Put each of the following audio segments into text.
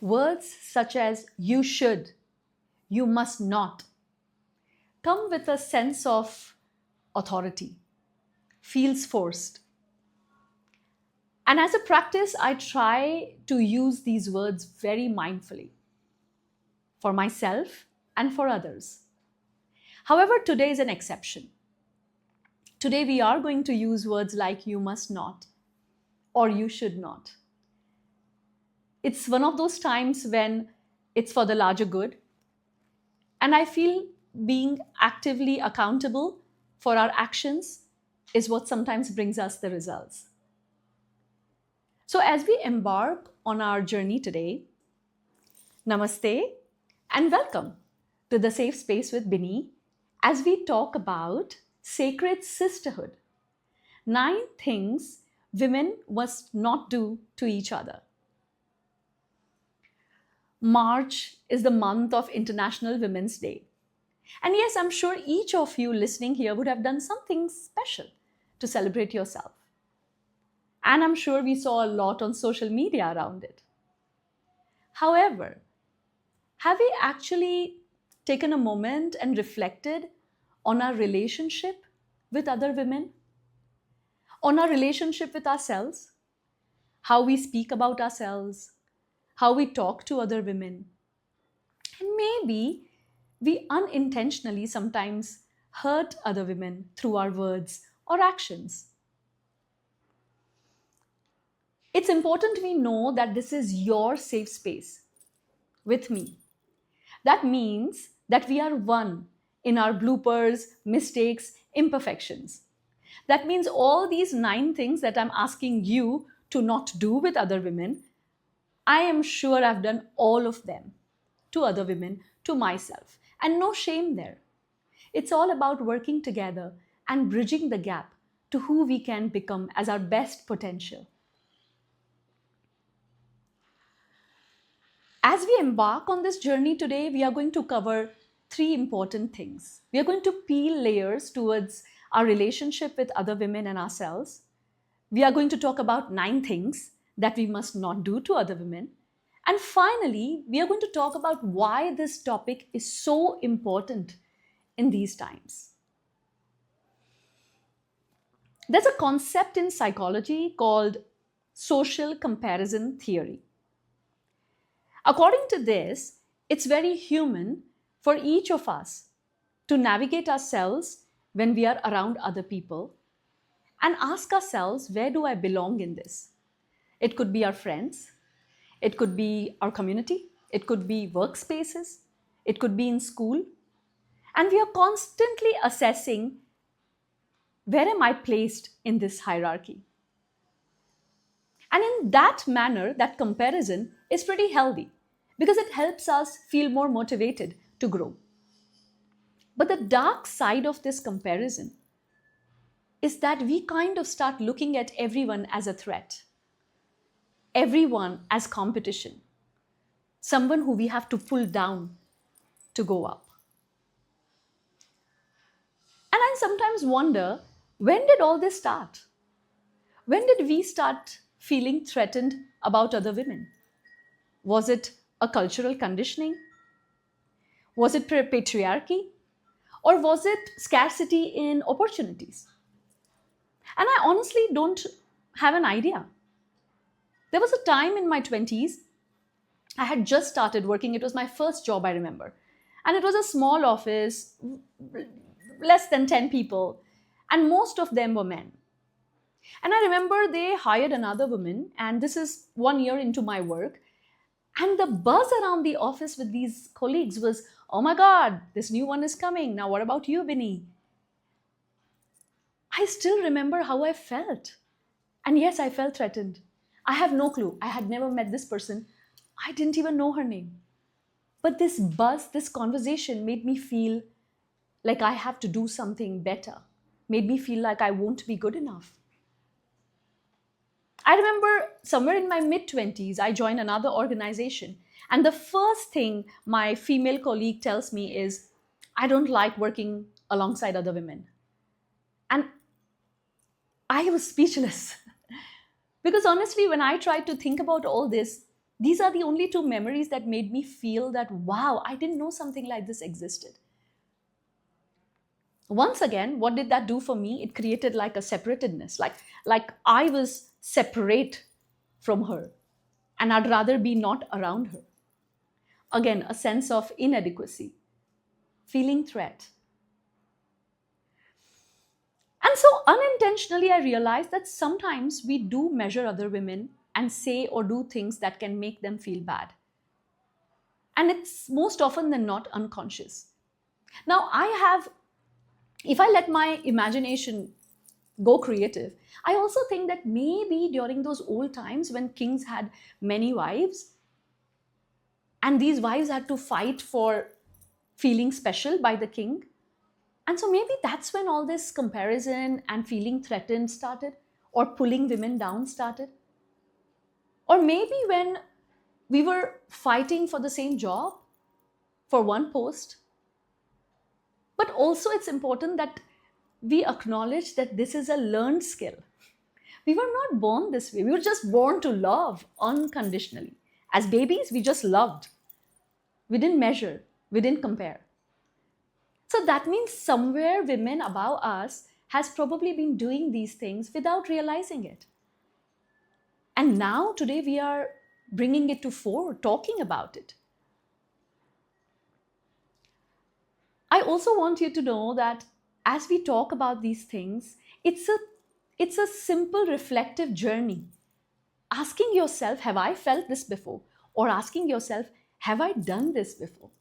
Words such as you should, you must not, come with a sense of authority, feels forced. And as a practice, I try to use these words very mindfully for myself and for others. However, today is an exception. Today, we are going to use words like you must not or you should not. It's one of those times when it's for the larger good. And I feel being actively accountable for our actions is what sometimes brings us the results. So, as we embark on our journey today, namaste and welcome to the Safe Space with Binny as we talk about sacred sisterhood. 9 things women must not do to each other. March is the month of International Women's Day. And yes, I'm sure each of you listening here would have done something special to celebrate yourself. And I'm sure we saw a lot on social media around it. However, have we actually taken a moment and reflected on our relationship with other women? On our relationship with ourselves? How we speak about ourselves? How we talk to other women? And maybe we unintentionally sometimes hurt other women through our words or actions. It's important we know that this is your safe space with me. That means that we are one in our bloopers, mistakes, imperfections. That means all these 9 things that I'm asking you to not do with other women, I am sure I've done all of them to other women, to myself, and no shame there. It's all about working together and bridging the gap to who we can become as our best potential. As we embark on this journey today, we are going to cover 3 important things. We are going to peel layers towards our relationship with other women and ourselves. We are going to talk about 9 things that we must not do to other women. And finally, we are going to talk about why this topic is so important in these times. There's a concept in psychology called social comparison theory. According to this, it's very human for each of us to navigate ourselves when we are around other people and ask ourselves, where do I belong in this? It could be our friends, it could be our community, it could be workspaces, it could be in school. And we are constantly assessing, where am I placed in this hierarchy? And in that manner, that comparison is pretty healthy because it helps us feel more motivated to grow. But the dark side of this comparison is that we kind of start looking at everyone as a threat, everyone as competition, someone who we have to pull down to go up. And I sometimes wonder, when did all this start? When did we start feeling threatened about other women? Was it a cultural conditioning? Was it patriarchy? Or was it scarcity in opportunities? And I honestly don't have an idea. There was a time in my 20s, I had just started working. It was my first job, I remember. And it was a small office, less than 10 people, and most of them were men. And I remember they hired another woman, and this is 1 year into my work. And the buzz around the office with these colleagues was, oh my God, this new one is coming. Now, what about you, Binny? I still remember how I felt. And yes, I felt threatened. I have no clue. I had never met this person. I didn't even know her name. But this buzz, this conversation made me feel like I have to do something better, made me feel like I won't be good enough. I remember somewhere in my mid 20s, I joined another organization. And the first thing my female colleague tells me is, I don't like working alongside other women. And I was speechless. Because honestly, when I tried to think about all this, These are the only two memories that made me feel that, wow, I didn't know something like this existed. Once again, what did that do for me? It created like a separatedness, like I was separate from her, and I'd rather be not around her. Again, a sense of inadequacy, feeling threat. And so unintentionally, I realized that sometimes we do measure other women and say or do things that can make them feel bad. And it's most often than not unconscious. Now, if I let my imagination go creative, I also think that maybe during those old times when kings had many wives, and these wives had to fight for feeling special by the king. And so maybe that's when all this comparison and feeling threatened started, or pulling women down started. Or maybe when we were fighting for the same job, for one post. But also, it's important that we acknowledge that this is a learned skill. We were not born this way. We were just born to love unconditionally. As babies, we just loved. We didn't measure, we didn't compare. So that means somewhere women above us has probably been doing these things without realizing it. And now, today, we are bringing it to fore, talking about it. I also want you to know that as we talk about these things, it's a simple reflective journey. Asking yourself, have I felt this before? Or asking yourself, have I done this before?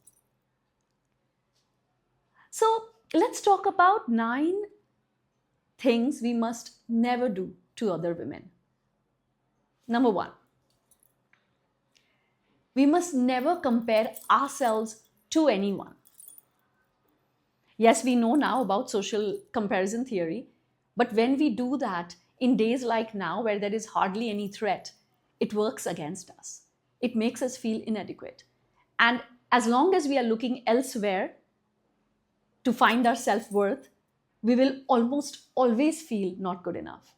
So let's talk about 9 things we must never do to other women. Number 1, we must never compare ourselves to anyone. Yes, we know now about social comparison theory, but when we do that in days like now, where there is hardly any threat, it works against us. It makes us feel inadequate. And as long as we are looking elsewhere to find our self worth, we will almost always feel not good enough.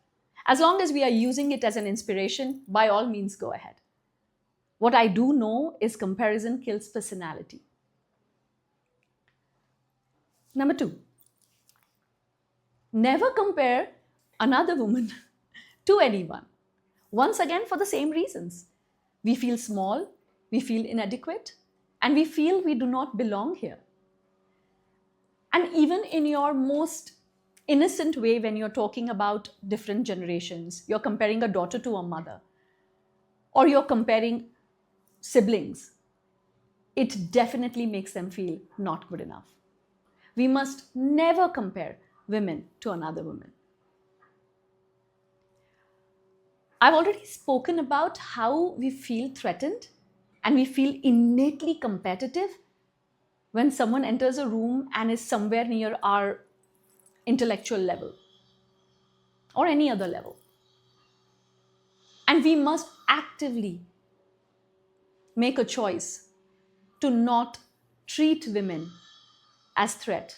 As long as we are using it as an inspiration, by all means, go ahead. What I do know is comparison kills personality. Number 2, never compare another woman to anyone. Once again, for the same reasons. We feel small, we feel inadequate, and we feel we do not belong here. And even in your most innocent way, when you're talking about different generations, you're comparing a daughter to a mother, or you're comparing siblings, it definitely makes them feel not good enough. We must never compare women to another woman. I've already spoken about how we feel threatened and we feel innately competitive when someone enters a room and is somewhere near our intellectual level or any other level. And we must actively make a choice to not treat women as threat.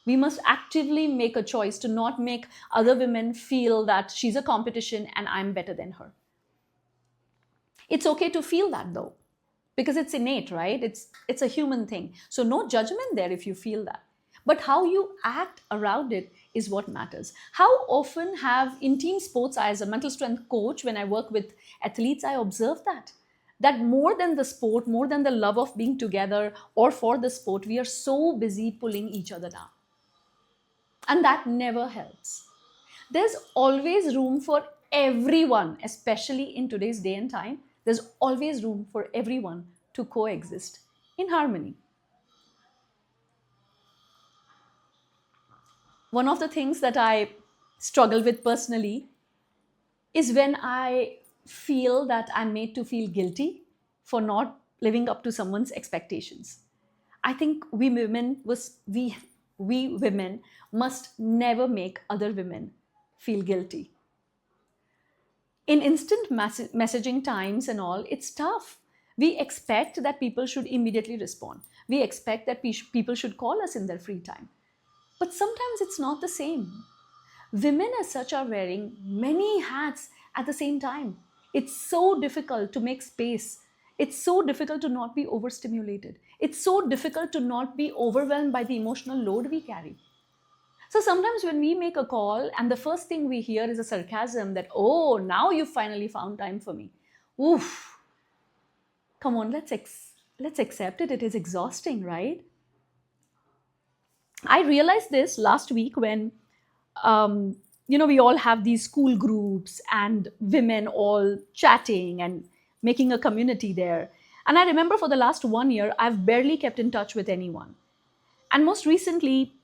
We must actively make a choice to not make other women feel that she's a competition and I'm better than her. It's okay to feel that though, because it's innate, right? It's a human thing. So no judgment there if you feel that. But how you act around it is what matters. How often have in team sports, as a mental strength coach, when I work with athletes, I observe that more than the sport, more than the love of being together or for the sport, we are so busy pulling each other down. And that never helps. There's always room for everyone, especially in today's day and time. There's always room for everyone to coexist in harmony. One of the things that I struggle with personally is when I feel that I'm made to feel guilty for not living up to someone's expectations. I think we women must never make other women feel guilty. In instant messaging times and all, it's tough. We expect that people should immediately respond. We expect that people should call us in their free time. But sometimes it's not the same. Women, as such, are wearing many hats at the same time. It's so difficult to make space. It's so difficult to not be overstimulated. It's so difficult to not be overwhelmed by the emotional load we carry. So sometimes when we make a call and the first thing we hear is a sarcasm that, oh, now you finally found time for me. Oof, come on, let's accept it. It is exhausting, right? I realized this last week when, we all have these school groups and women all chatting and making a community there. And I remember for the last 1 year, I've barely kept in touch with anyone. And most recently,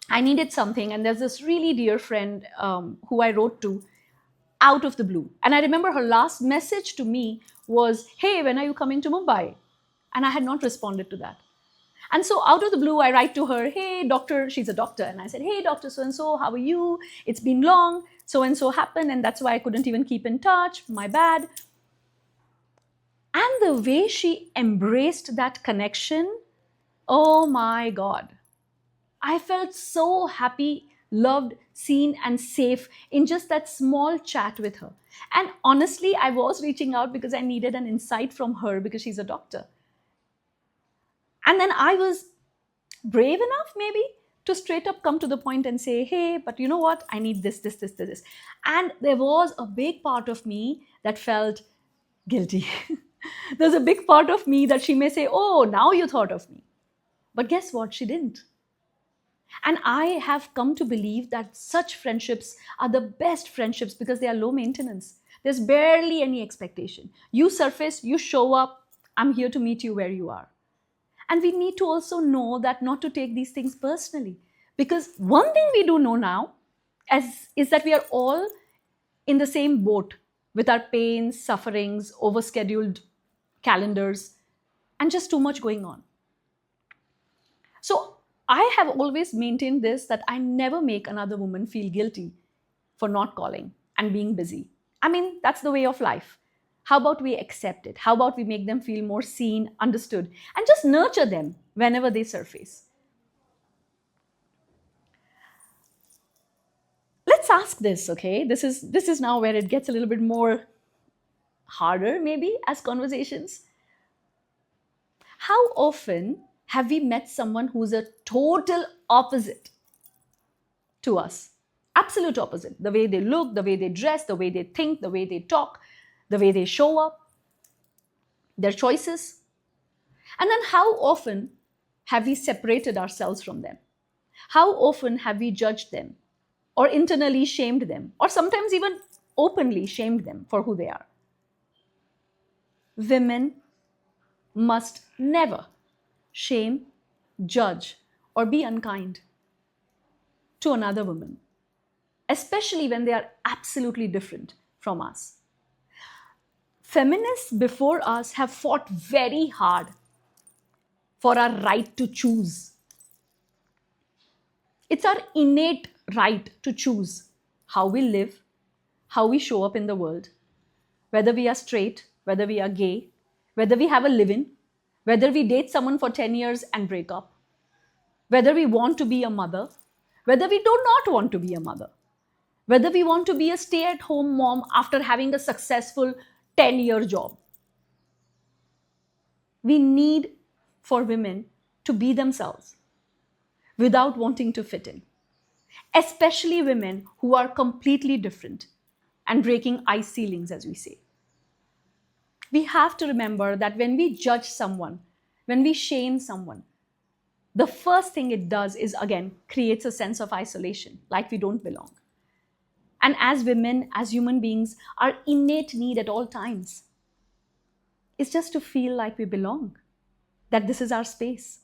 I needed something, and there's this really dear friend who I wrote to out of the blue. And I remember her last message to me was, "Hey, when are you coming to Mumbai?" And I had not responded to that. And so out of the blue, I write to her, "Hey, doctor," she's a doctor. And I said, "Hey, Dr. So and so, how are you? It's been long. So and so happened. And that's why I couldn't even keep in touch. My bad." And the way she embraced that connection, oh my God. I felt so happy, loved, seen, and safe in just that small chat with her. And honestly, I was reaching out because I needed an insight from her because she's a doctor. And then I was brave enough, maybe, to straight up come to the point and say, "Hey, but you know what? I need this. And there was a big part of me that felt guilty. There's a big part of me that she may say, "Oh, now you thought of me." But guess what? She didn't. And I have come to believe that such friendships are the best friendships because they are low maintenance. There's barely any expectation. You surface, you show up, I'm here to meet you where you are. And we need to also know that not to take these things personally. Because one thing we do know now is that we are all in the same boat with our pains, sufferings, overscheduled calendars, and just too much going on. So I have always maintained this, that I never make another woman feel guilty for not calling and being busy. I mean, that's the way of life. How about we accept it? How about we make them feel more seen, understood, and just nurture them whenever they surface? Let's ask this, okay? This is now where it gets a little bit more harder, maybe, as conversations. How often have we met someone who's a total opposite to us? Absolute opposite. The way they look, the way they dress, the way they think, the way they talk, the way they show up, their choices. And then how often have we separated ourselves from them? How often have we judged them or internally shamed them or sometimes even openly shamed them for who they are? Women must never shame, judge, or be unkind to another woman, especially when they are absolutely different from us. Feminists before us have fought very hard for our right to choose. It's our innate right to choose how we live, how we show up in the world, whether we are straight, whether we are gay, whether we have a live in, whether we date someone for 10 years and break up, whether we want to be a mother, whether we do not want to be a mother, whether we want to be a stay at home mom after having a successful 10-year job. We need for women to be themselves without wanting to fit in, especially women who are completely different and breaking ice ceilings, as we say. We have to remember that when we judge someone, when we shame someone, the first thing it does is, again, creates a sense of isolation, like we don't belong. And as women, as human beings, our innate need at all times is just to feel like we belong, that this is our space.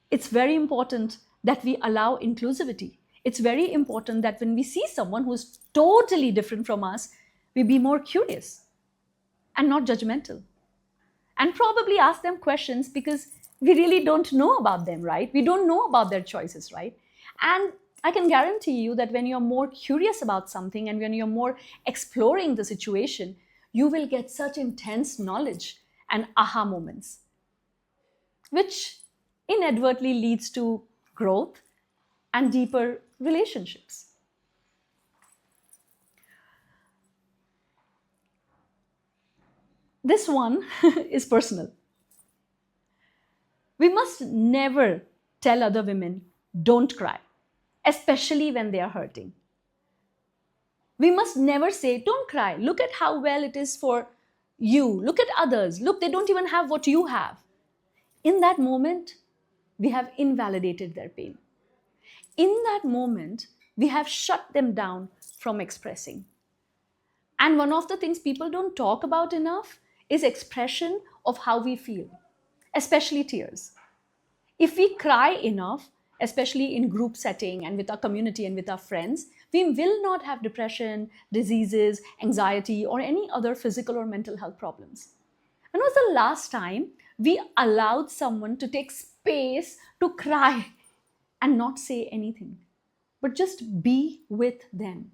It's very important that we allow inclusivity. It's very important that when we see someone who's totally different from us, we be more curious and not judgmental. And probably ask them questions because we really don't know about them, right? We don't know about their choices, right? And I can guarantee you that when you're more curious about something and when you're more exploring the situation, you will get such intense knowledge and aha moments, which inadvertently leads to growth and deeper relationships. This one is personal. We must never tell other women, don't cry, especially when they are hurting. We must never say, don't cry, look at how well it is for you, look at others, look, they don't even have what you have. In that moment, we have invalidated their pain. In that moment, we have shut them down from expressing. And one of the things people don't talk about enough is expression of how we feel, especially tears. If we cry enough, especially in group setting and with our community and with our friends, we will not have depression, diseases, anxiety, or any other physical or mental health problems. When was the last time we allowed someone to take space to cry and not say anything, but just be with them?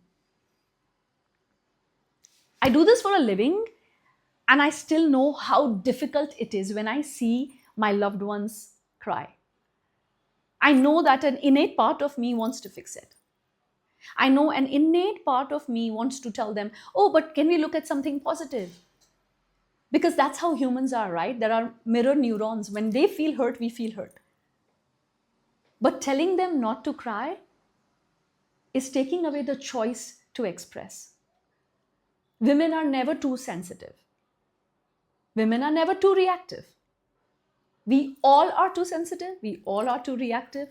I do this for a living, and I still know how difficult it is when I see my loved ones cry. I know that an innate part of me wants to fix it. I know an innate part of me wants to tell them, oh, but can we look at something positive? Because that's how humans are, right? There are mirror neurons. When they feel hurt, we feel hurt. But telling them not to cry is taking away the choice to express. Women are never too sensitive. Women are never too reactive. We all are too sensitive, we all are too reactive,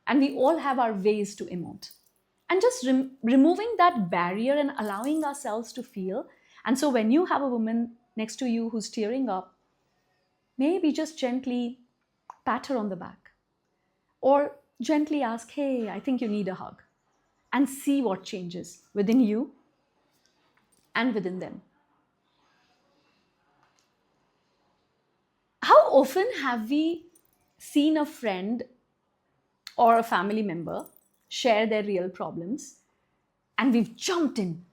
and we all have our ways to emote. And just removing that barrier and allowing ourselves to feel. And so when you have a woman next to you who's tearing up, maybe just gently pat her on the back or gently ask, hey, I think you need a hug, and see what changes within you and within them. How often have we seen a friend or a family member share their real problems, and we've jumped in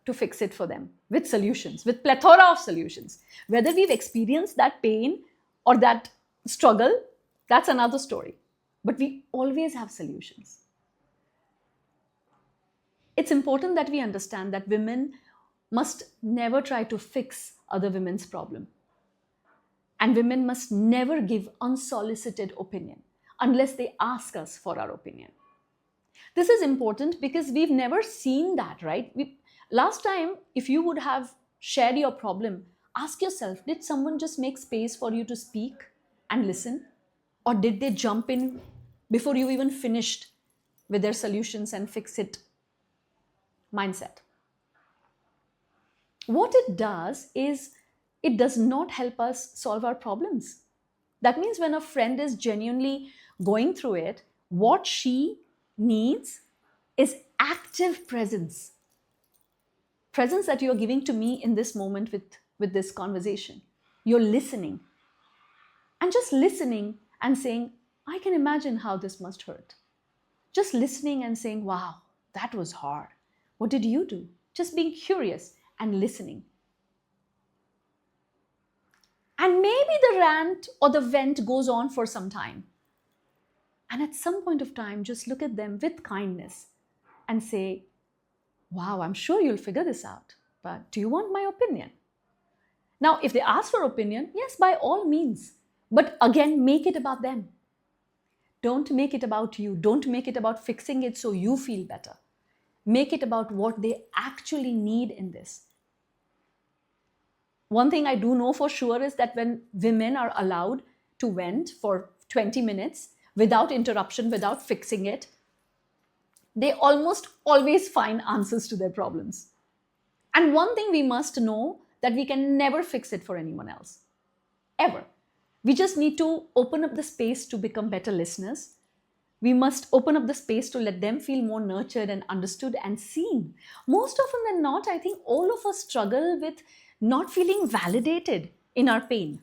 to fix it for them with solutions, with plethora of solutions? Whether we've experienced that pain or that struggle, that's another story. But we always have solutions. It's important that we understand that women must never try to fix other women's problem. And women must never give unsolicited opinion unless they ask us for our opinion. This is important because we've never seen that, right? Last time, if you would have shared your problem, ask yourself, did someone just make space for you to speak and listen? Or did they jump in before you even finished with their solutions and fix it mindset? What it does is it does not help us solve our problems. That means when a friend is genuinely going through it, what she needs is active presence. Presence that you're giving to me in this moment with this conversation. You're listening. And just listening and saying, I can imagine how this must hurt. Just listening and saying, wow, that was hard. What did you do? Just being curious and listening. And maybe the rant or the vent goes on for some time. And at some point of time, just look at them with kindness and say, wow, I'm sure you'll figure this out, but do you want my opinion? Now, if they ask for opinion, yes, by all means. But again, make it about them. Don't make it about you. Don't make it about fixing it so you feel better. Make it about what they actually need in this. One thing I do know for sure is that when women are allowed to vent for 20 minutes without interruption, without fixing it, they almost always find answers to their problems. And one thing we must know, that we can never fix it for anyone else, ever. We just need to open up the space to become better listeners. We must open up the space to let them feel more nurtured and understood and seen. Most often than not, I think all of us struggle with not feeling validated in our pain.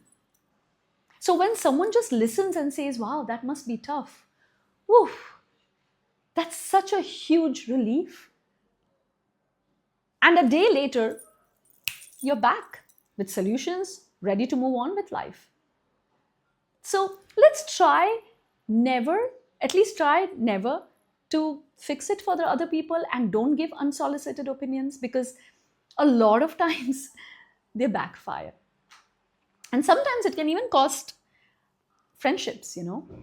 So when someone just listens and says, wow, that must be tough, whew, that's such a huge relief. And a day later, you're back with solutions, ready to move on with life. So let's try never, at least try never to fix it for the other people, and don't give unsolicited opinions, because a lot of times they backfire. And sometimes it can even cost friendships,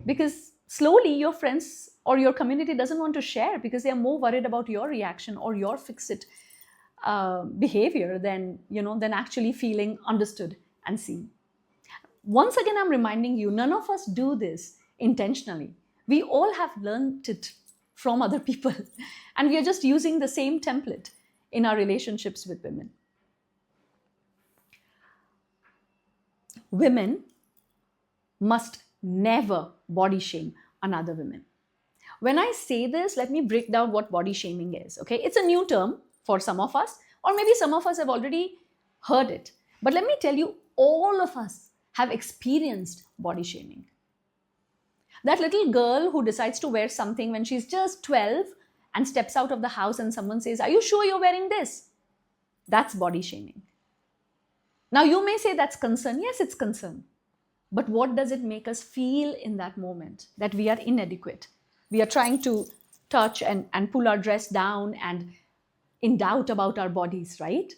because slowly your friends or your community doesn't want to share because they are more worried about your reaction or your fix-it behavior than actually feeling understood and seen. Once again, I'm reminding you, none of us do this intentionally. We all have learned it from other people, and we are just using the same template in our relationships with women. Women must never body shame another woman. When I say this, let me break down what body shaming is. Okay, it's a new term for some of us, or maybe some of us have already heard it. But let me tell you, all of us have experienced body shaming. That little girl who decides to wear something when she's just 12 and steps out of the house and someone says, "Are you sure you're wearing this?" That's body shaming. Now, you may say that's concern. Yes, it's concern. But what does it make us feel in that moment? That we are inadequate. We are trying to touch and pull our dress down and in doubt about our bodies, right?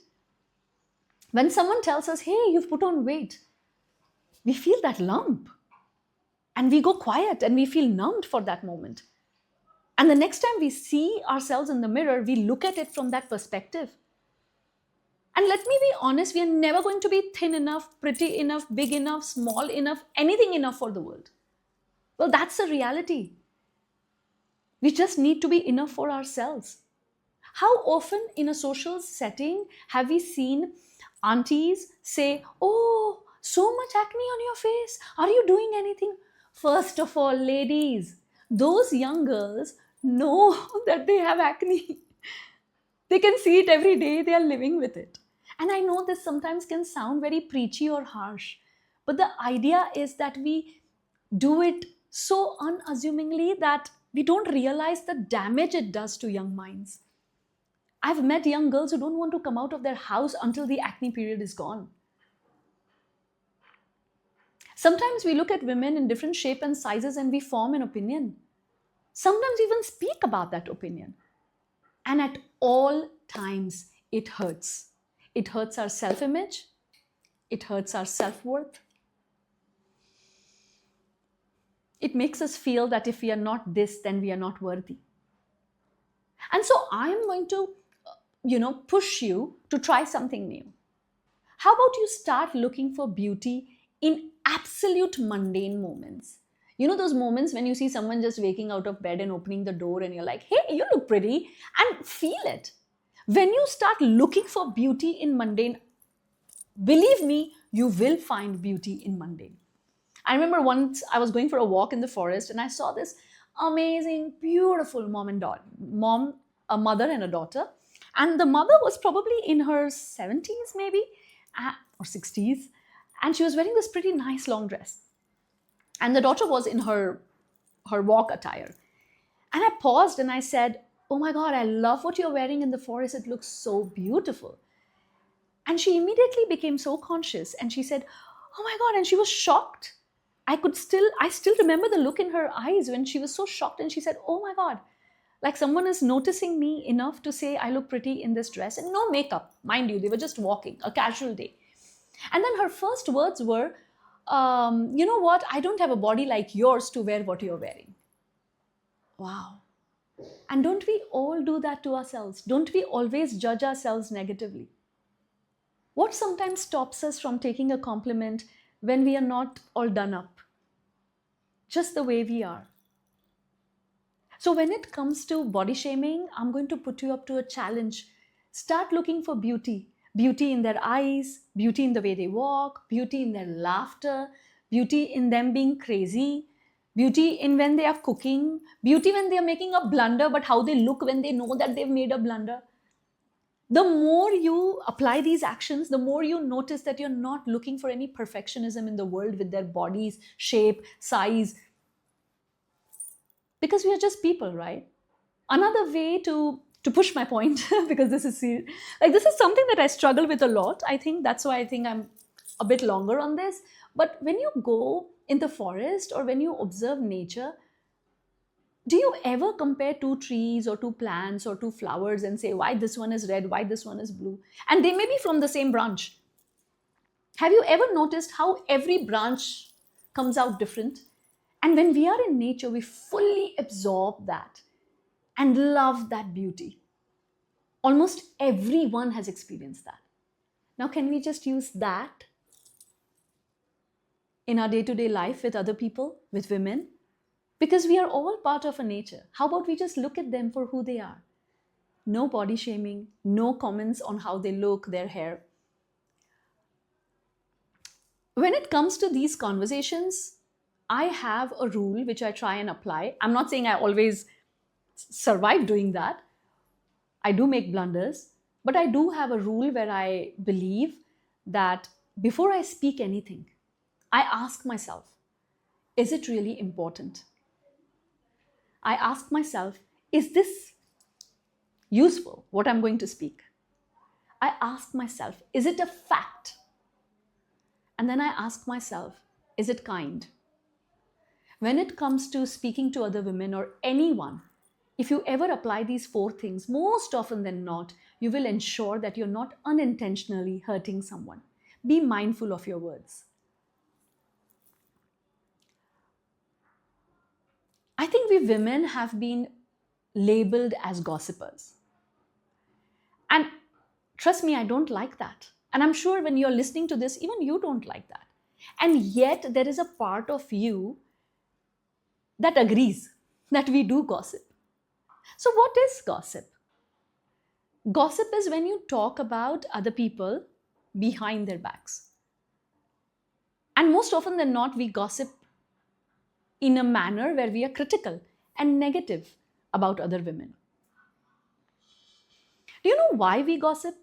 When someone tells us, "Hey, you've put on weight," we feel that lump and we go quiet and we feel numbed for that moment. And the next time we see ourselves in the mirror, we look at it from that perspective. And let me be honest, we are never going to be thin enough, pretty enough, big enough, small enough, anything enough for the world. Well, that's the reality. We just need to be enough for ourselves. How often in a social setting have we seen aunties say, "Oh, so much acne on your face. Are you doing anything?" First of all, ladies, those young girls know that they have acne. They can see it every day, they are living with it. And I know this sometimes can sound very preachy or harsh, but the idea is that we do it so unassumingly that we don't realize the damage it does to young minds. I've met young girls who don't want to come out of their house until the acne period is gone. Sometimes we look at women in different shape and sizes and we form an opinion. Sometimes even speak about that opinion. And at all times, it hurts. It hurts our self image, it hurts our self worth. It makes us feel that if we are not this, then we are not worthy. And so I'm going to, push you to try something new. How about you start looking for beauty in absolute mundane moments? You know, those moments when you see someone just waking out of bed and opening the door and you're like, "Hey, you look pretty," and feel it. When you start looking for beauty in mundane, believe me, you will find beauty in mundane. I remember once I was going for a walk in the forest and I saw this amazing, beautiful mom, a mother and a daughter. And the mother was probably in her 70s, maybe, or 60s. And she was wearing this pretty nice long dress. And the daughter was in her walk attire. And I paused and I said, "Oh my God, I love what you're wearing in the forest. It looks so beautiful." And she immediately became so conscious and she said, "Oh my God," and she was shocked. I still remember the look in her eyes when she was so shocked and she said, "Oh my God, like someone is noticing me enough to say I look pretty in this dress." And no makeup, mind you, they were just walking, a casual day. And then her first words were, "You know what? I don't have a body like yours to wear what you're wearing." Wow. And don't we all do that to ourselves? Don't we always judge ourselves negatively? What sometimes stops us from taking a compliment when we are not all done up, just the way we are? So, when it comes to body shaming, I'm going to put you up to a challenge. Start looking for beauty. Beauty in their eyes, beauty in the way they walk, beauty in their laughter, beauty in them being crazy, beauty in when they are cooking, beauty when they are making a blunder, but how they look when they know that they've made a blunder. The more you apply these actions, the more you notice that you're not looking for any perfectionism in the world with their bodies, shape, size, because we are just people, right? Another way to push my point, because this is something that I struggle with a lot. I think that's why I think I'm a bit longer on this. But when you go in the forest or when you observe nature, do you ever compare two trees or two plants or two flowers and say, why this one is red, why this one is blue? And they may be from the same branch. Have you ever noticed how every branch comes out different? And when we are in nature, we fully absorb that and love that beauty. Almost everyone has experienced that. Now, can we just use that in our day to day life with other people, with women? Because we are all part of a nature. How about we just look at them for who they are? No body shaming, no comments on how they look, their hair. When it comes to these conversations, I have a rule which I try and apply. I'm not saying I always survive doing that. I do make blunders, but I do have a rule where I believe that before I speak anything, I ask myself, is it really important? I ask myself, is this useful, what I'm going to speak? I ask myself, is it a fact? And then I ask myself, is it kind? When it comes to speaking to other women or anyone, if you ever apply these four things, most often than not, you will ensure that you're not unintentionally hurting someone. Be mindful of your words. I think we women have been labeled as gossipers. And trust me, I don't like that. And I'm sure when you're listening to this, even you don't like that. And yet, there is a part of you that agrees that we do gossip. So, what is gossip? Gossip is when you talk about other people behind their backs. And most often than not, we gossip in a manner where we are critical and negative about other women. Do you know why we gossip?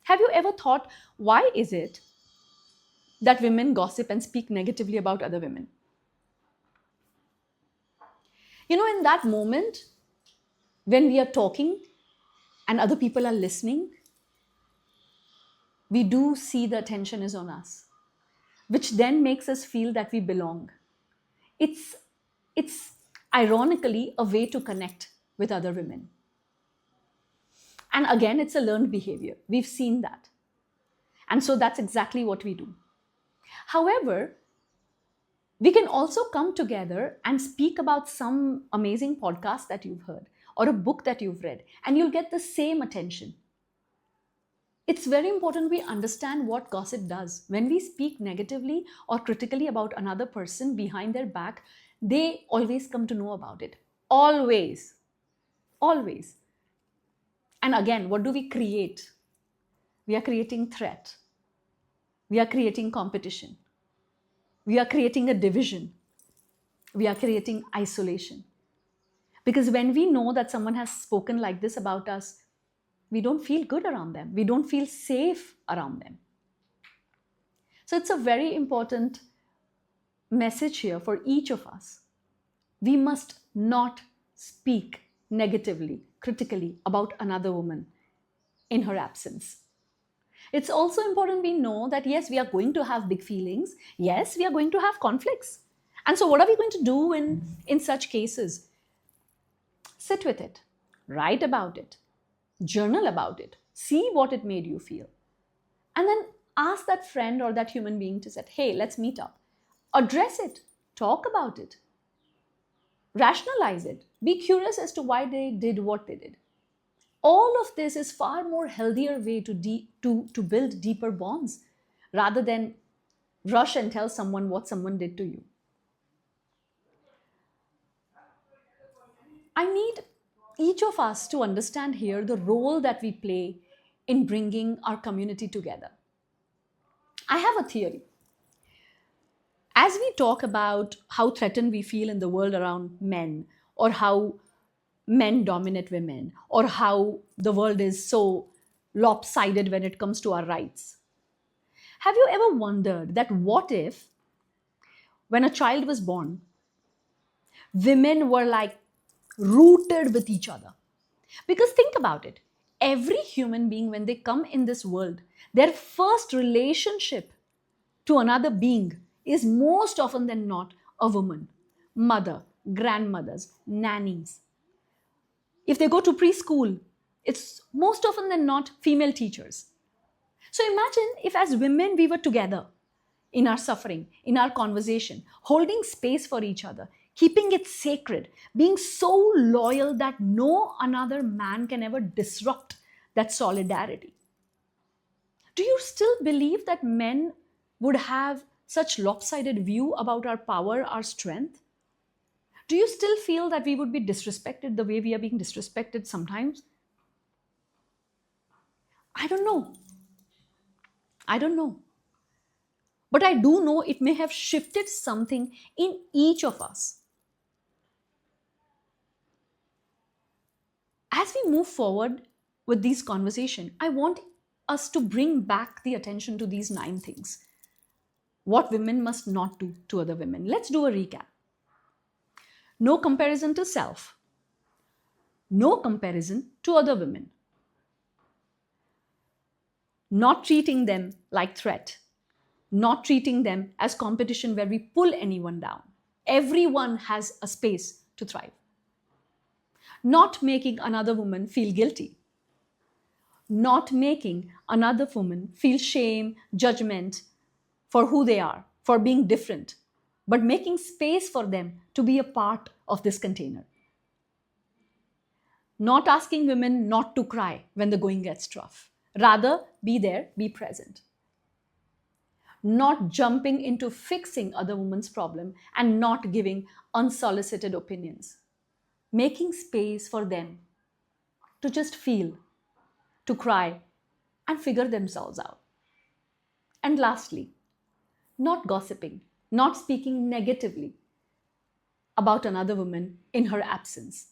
Have you ever thought, why is it that women gossip and speak negatively about other women? You know, in that moment when we are talking and other people are listening, we do see the attention is on us, which then makes us feel that we belong. It's, it's ironically a way to connect with other women. And again, it's a learned behavior. We've seen that. And so that's exactly what we do. However, we can also come together and speak about some amazing podcast that you've heard or a book that you've read, and you'll get the same attention. It's very important we understand what gossip does. When we speak negatively or critically about another person behind their back, they always come to know about it. Always. Always. And again, what do we create? We are creating threat. We are creating competition. We are creating a division. We are creating isolation. Because when we know that someone has spoken like this about us, we don't feel good around them. We don't feel safe around them. So it's a very important message here for each of us. We must not speak negatively, critically about another woman in her absence. It's also important we know that yes, we are going to have big feelings. Yes, we are going to have conflicts. And so, what are we going to do in such cases? Sit with it, write about it, journal about it, see what it made you feel. And then ask that friend or that human being to say, hey, let's meet up. Address it, talk about it, rationalize it, be curious as to why they did what they did. All of this is far more healthier way to build deeper bonds rather than rush and tell someone what someone did to you. I need each of us to understand here the role that we play in bringing our community together. I have a theory. As we talk about how threatened we feel in the world around men, or how men dominate women, or how the world is so lopsided when it comes to our rights, have you ever wondered that what if, when a child was born, women were like rooted with each other? Because think about it, every human being, when they come in this world, their first relationship to another being is most often than not a woman, mother, grandmothers, nannies. If they go to preschool, it's most often than not female teachers. So imagine if, as women, we were together in our suffering, in our conversation, holding space for each other, keeping it sacred, being so loyal that no another man can ever disrupt that solidarity. Do you still believe that men would have such lopsided view about our power, our strength? Do you still feel that we would be disrespected the way we are being disrespected sometimes? I don't know. I don't know. But I do know it may have shifted something in each of us. As we move forward with these conversation, I want us to bring back the attention to these 9 things. What women must not do to other women. Let's do a recap. No comparison to self. No comparison to other women. Not treating them like threat. Not treating them as competition where we pull anyone down. Everyone has a space to thrive. Not making another woman feel guilty. Not making another woman feel shame, judgment for who they are, for being different, but making space for them to be a part of this container. Not asking women not to cry when the going gets tough. Rather, be there, be present. Not jumping into fixing other women's problem and not giving unsolicited opinions. Making space for them to just feel, to cry, and figure themselves out. And lastly, not gossiping, not speaking negatively about another woman in her absence.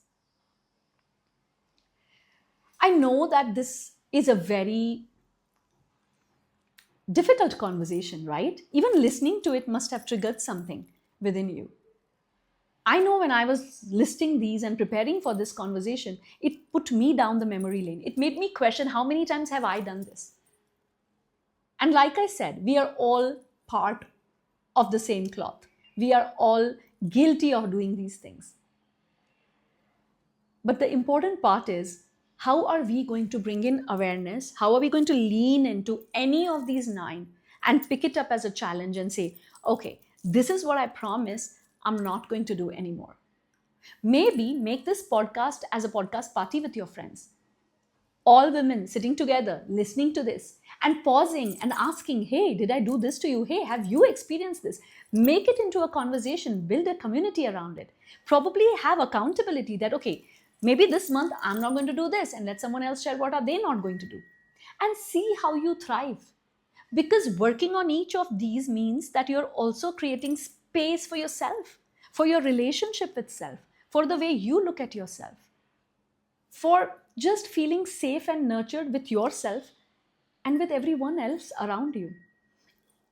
I know that this is a very difficult conversation, right? Even listening to it must have triggered something within you. I know when I was listing these and preparing for this conversation, it put me down the memory lane. It made me question how many times have I done this? And like I said, we are all part of the same cloth. We are all guilty of doing these things. But the important part is, how are we going to bring in awareness? How are we going to lean into any of these 9 and pick it up as a challenge and say, okay, this is what I promise I'm not going to do anymore. Maybe make this podcast as a podcast party with your friends. All women sitting together, listening to this and pausing and asking, hey, did I do this to you? Hey, have you experienced this? Make it into a conversation, build a community around it. Probably have accountability that, okay, maybe this month I'm not going to do this, and let someone else share what are they not going to do. And see how you thrive. Because working on each of these means that you're also creating space for yourself, for your relationship with self, for the way you look at yourself, for just feeling safe and nurtured with yourself and with everyone else around you.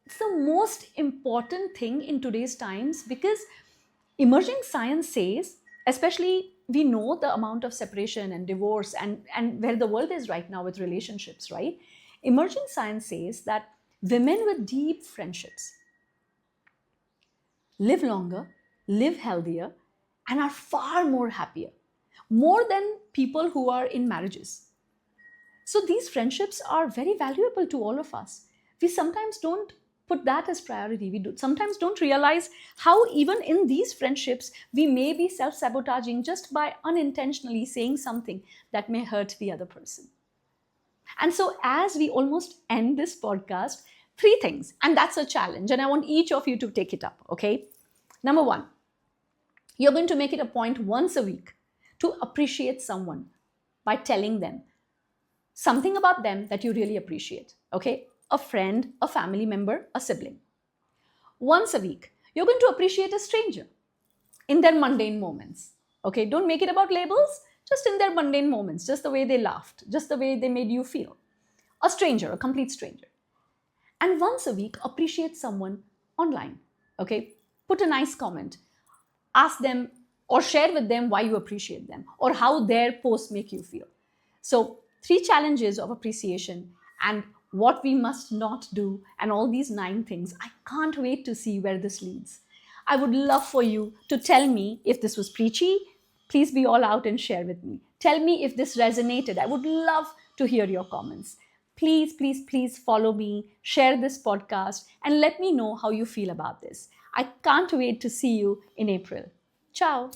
It's the most important thing in today's times, because emerging science says, especially we know the amount of separation and divorce and where the world is right now with relationships, right? Emerging science says that women with deep friendships live longer, live healthier, and are far more happier, more than people who are in marriages. So these friendships are very valuable to all of us. We sometimes don't put that as priority. Sometimes don't realize how even in these friendships, we may be self-sabotaging just by unintentionally saying something that may hurt the other person. And so as we almost end this podcast, 3 things, and that's a challenge, and I want each of you to take it up, okay? Number 1, you're going to make it a point once a week to appreciate someone by telling them something about them that you really appreciate, okay? A friend, a family member, a sibling. Once a week, you're going to appreciate a stranger in their mundane moments, okay? Don't make it about labels, just in their mundane moments, just the way they laughed, just the way they made you feel. A stranger, a complete stranger. And once a week, appreciate someone online, okay? Put a nice comment. Ask them or share with them why you appreciate them or how their posts make you feel. So 3 challenges of appreciation and what we must not do and all these 9 things. I can't wait to see where this leads. I would love for you to tell me if this was preachy. Please be all out and share with me. Tell me if this resonated. I would love to hear your comments. please, please, please follow me, share this podcast, and let me know how you feel about this. I can't wait to see you in April. Ciao.